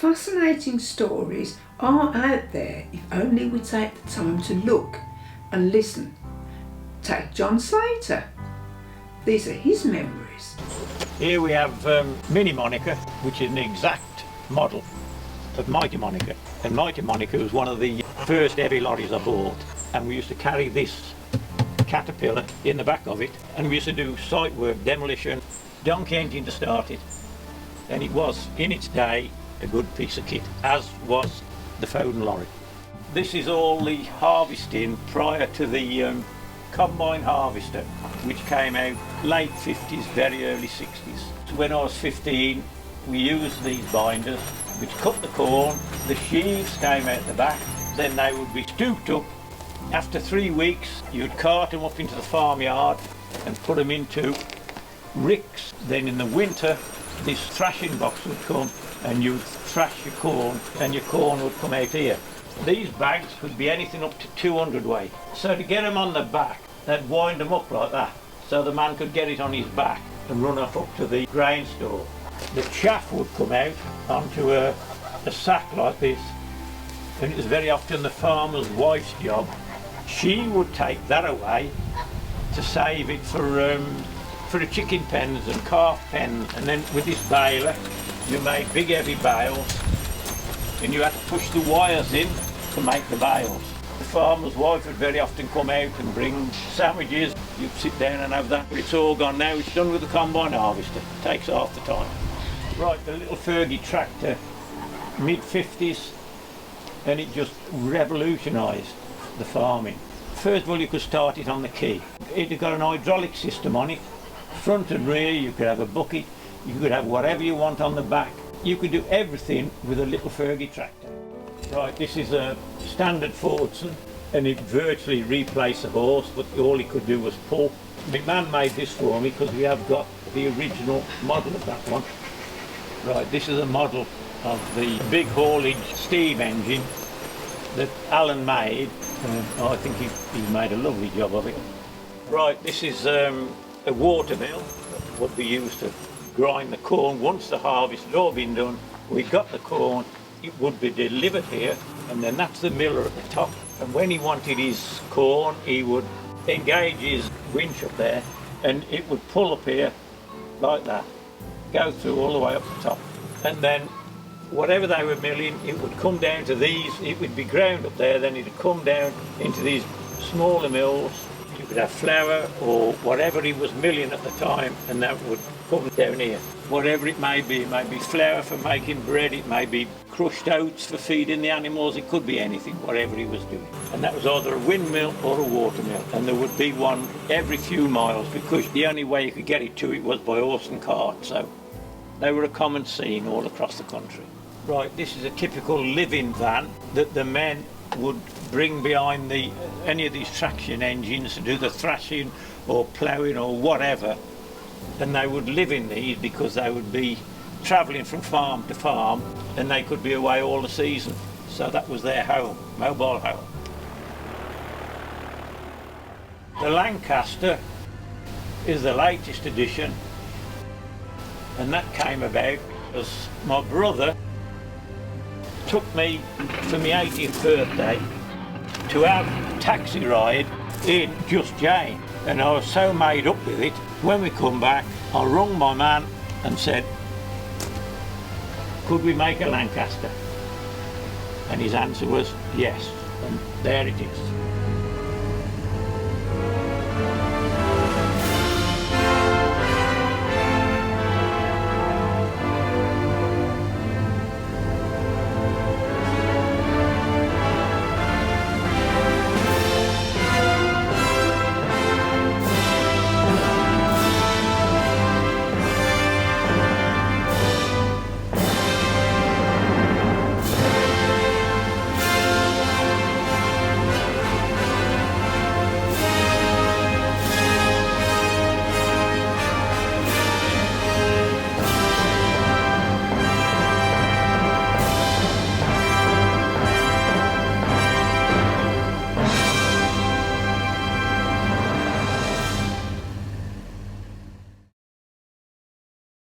Fascinating stories are out there if only we take the time to look and listen. Take John Slater. These are his memories. Here we have Mini Monica, which is an exact model of Mighty Monica. And Mighty Monica was one of the first heavy lorries I bought. And we used to carry this Caterpillar in the back of it. And we used to do site work, demolition, donkey engine to start it. And it was, in its day, a good piece of kit, as was the Foden lorry. This is all the harvesting prior to the combine harvester, which came out late 50s, very early 60s. So when I was 15, we used these binders, which cut the corn. The sheaves came out the back, then they would be scooped up. After 3 weeks, you'd cart them up into the farmyard and put them into ricks. Then in the winter, this thrashing box would come and you'd thrash your corn and your corn would come out here. These bags would be anything up to 200 weight. So to get them on the back, they'd wind them up like that so the man could get it on his back and run off up to the grain store. The chaff would come out onto a sack like this, and it was very often the farmer's wife's job. She would take that away to save it for the chicken pens and calf pens, and then with this baler you made big heavy bales and you had to push the wires in to make the bales. The farmer's wife would very often come out and bring sandwiches. You'd sit down and have that, but it's all gone now. It's done with the combine harvester. It takes half the time. Right, the little Fergie tractor, mid-50s, and it just revolutionised the farming. First of all, you could start it on the key. It had got an hydraulic system on it. Front and rear, you could have a bucket, you could have whatever you want on the back. You could do everything with a little Fergie tractor. Right, this is a standard Fordson, and it virtually replaced the horse, but all he could do was pull. My man made this for me because we have got the original model of that one. Right, this is a model of the big haulage steam engine that Alan made. I think he made a lovely job of it. Right, this is a water mill that would be used to grind the corn. Once the harvest had all been done, we got the corn, it would be delivered here, and then that's the miller at the top. And when he wanted his corn, he would engage his winch up there, and it would pull up here like that, go through all the way up the top. And then whatever they were milling, it would come down to these, it would be ground up there, then it would come down into these smaller mills. You could have flour or whatever he was milling at the time, and that would come down here. Whatever it may be flour for making bread, it may be crushed oats for feeding the animals, it could be anything, whatever he was doing. And that was either a windmill or a water mill, and there would be one every few miles because the only way you could get it to it was by horse and cart, so they were a common scene all across the country. Right, this is a typical living van that the men would bring behind any of these traction engines to do the thrashing or ploughing or whatever, and they would live in these because they would be travelling from farm to farm and they could be away all the season, so that was their home, mobile home. The Lancaster is the latest addition, and that came about as my brother took me for my 80th birthday to have a taxi ride in Just Jane, and I was so made up with it. When we come back, I rung my man and said, could we make a Lancaster? And his answer was yes, and there it is.